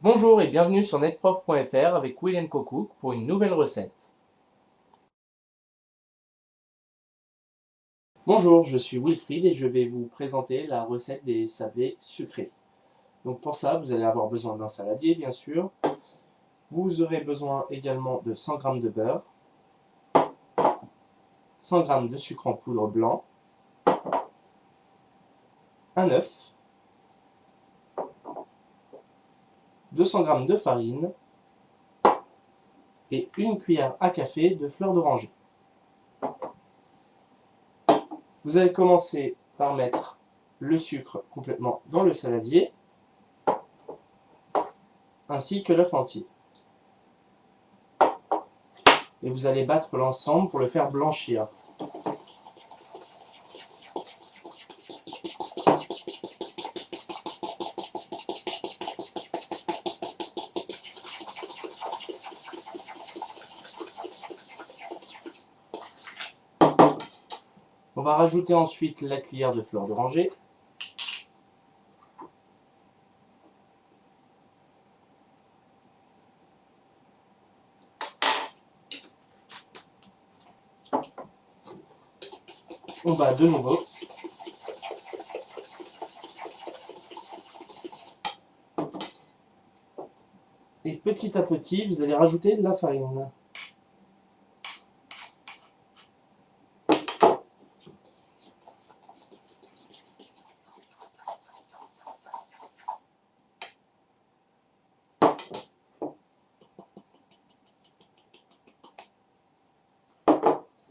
Bonjour et bienvenue sur netprof.fr avec Will & Cook pour une nouvelle recette. Bonjour, je suis Wilfried et je vais vous présenter la recette des sablés sucrés. Donc pour ça, vous allez avoir besoin d'un saladier bien sûr. Vous aurez besoin également de 100 g de beurre, 100 g de sucre en poudre blanc, un œuf, 200 g de farine et une cuillère à café de fleur d'oranger. Vous allez commencer par mettre le sucre complètement dans le saladier, ainsi que l'œuf entier. Et vous allez battre l'ensemble pour le faire blanchir. On va rajouter ensuite la cuillère de fleur d'oranger. On bat de nouveau. Et petit à petit, vous allez rajouter la farine.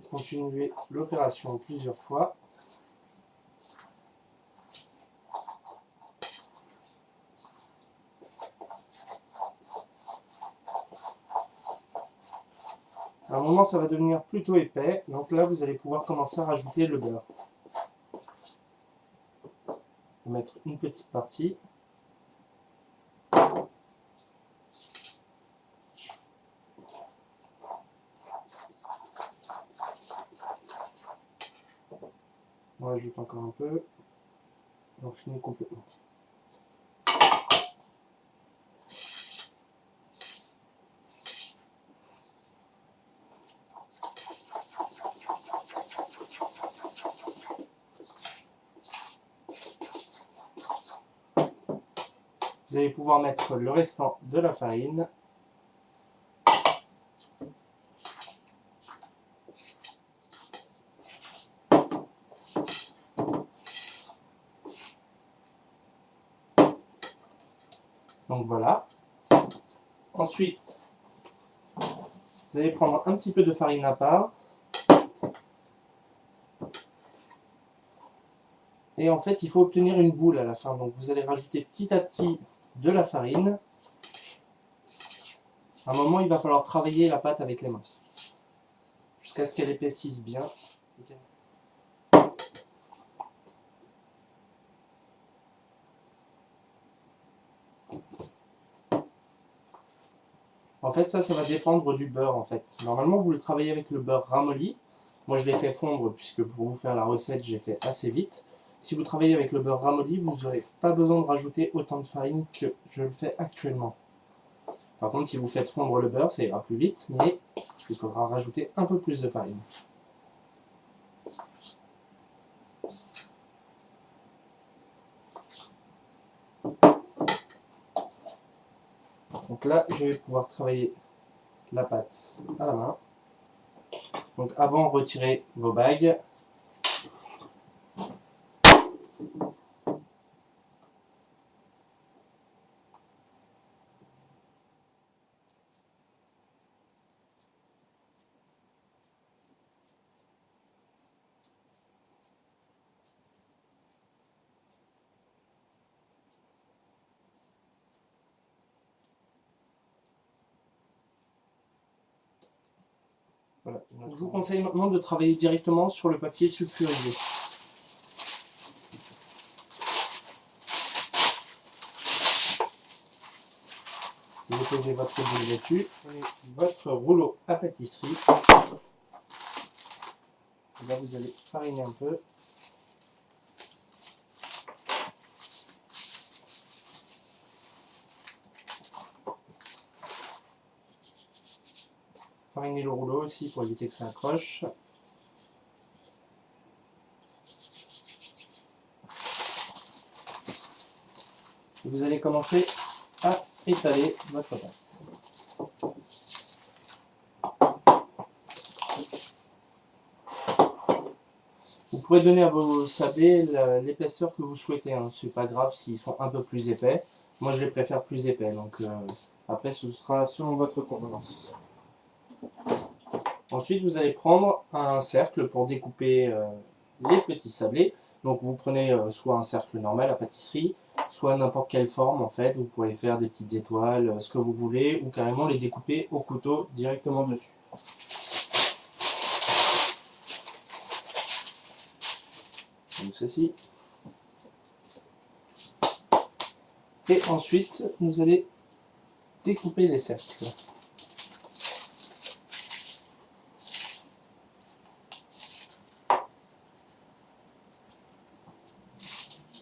Continuez l'opération plusieurs fois. À un moment, ça va devenir plutôt épais. Donc là, vous allez pouvoir commencer à rajouter le beurre. On va mettre une petite partie. On rajoute encore un peu. Et on finit complètement. Vous allez pouvoir mettre le restant de la farine. Donc voilà. Ensuite, vous allez prendre un petit peu de farine à part. Et en fait, il faut obtenir une boule à la fin. Donc vous allez rajouter petit à petit de la farine. À un moment, il va falloir travailler la pâte avec les mains. Jusqu'à ce qu'elle épaississe bien. En fait, ça va dépendre du beurre en fait. Normalement, vous le travaillez avec le beurre ramolli. Moi, je l'ai fait fondre puisque pour vous faire la recette, j'ai fait assez vite. Si vous travaillez avec le beurre ramolli, vous n'aurez pas besoin de rajouter autant de farine que je le fais actuellement. Par contre, si vous faites fondre le beurre, ça ira plus vite, mais il faudra rajouter un peu plus de farine. Donc là, je vais pouvoir travailler la pâte à la main. Donc avant, retirez vos bagues. Voilà. Donc, je vous conseille maintenant de travailler directement sur le papier sulfurisé. Vous posez votre boule dessus, votre rouleau à pâtisserie. Et là, vous allez fariner un peu. Farinez le rouleau aussi pour éviter que ça accroche. Et vous allez commencer à étaler votre pâte. Vous pourrez donner à vos sablés l'épaisseur que vous souhaitez. Hein. Ce n'est pas grave s'ils sont un peu plus épais. Moi, je les préfère plus épais. Donc, après, ce sera selon votre convenance. Ensuite, vous allez prendre un cercle pour découper les petits sablés. Donc, vous prenez soit un cercle normal à pâtisserie, soit n'importe quelle forme en fait. Vous pouvez faire des petites étoiles, ce que vous voulez, ou carrément les découper au couteau directement dessus. Donc ceci. Et ensuite, vous allez découper les cercles.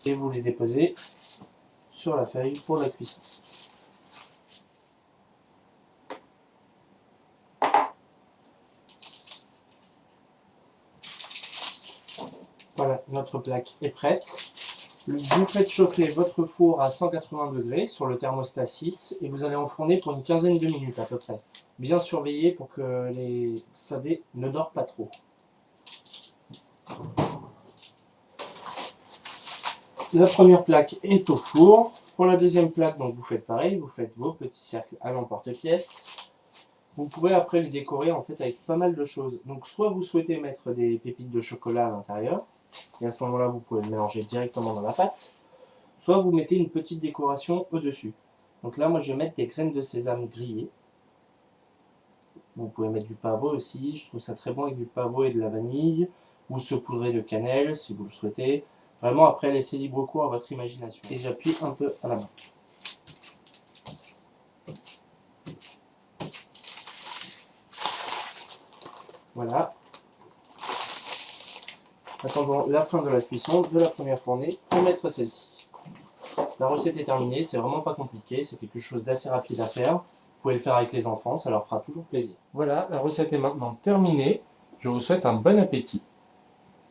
Et vous les déposez sur la feuille pour la cuisson. Voilà, notre plaque est prête. Vous faites chauffer votre four à 180 degrés sur le thermostat 6 et vous allez enfourner pour une quinzaine de minutes à peu près. Bien surveiller pour que les sablés ne dorment pas trop. La première plaque est au four. Pour la deuxième plaque, donc vous faites pareil, vous faites vos petits cercles à l'emporte-pièce. Vous pourrez après les décorer en fait avec pas mal de choses. Donc soit vous souhaitez mettre des pépites de chocolat à l'intérieur, et à ce moment-là vous pouvez le mélanger directement dans la pâte. Soit vous mettez une petite décoration au-dessus. Donc là moi je vais mettre des graines de sésame grillées. Vous pouvez mettre du pavot aussi, je trouve ça très bon avec du pavot et de la vanille, ou saupoudrer de cannelle si vous le souhaitez. Vraiment après laissez libre cours à votre imagination. Et j'appuie un peu à la main. Voilà. Attendons la fin de la cuisson de la première fournée pour mettre celle-ci. La recette est terminée, c'est vraiment pas compliqué, c'est quelque chose d'assez rapide à faire. Vous pouvez le faire avec les enfants, ça leur fera toujours plaisir. Voilà, la recette est maintenant terminée. Je vous souhaite un bon appétit.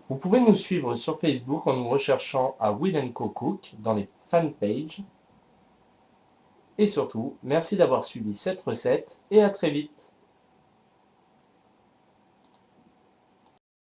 Vous pouvez nous suivre sur Facebook en nous recherchant à Will & Co Cook dans les fanpages. Et surtout, merci d'avoir suivi cette recette et à très vite.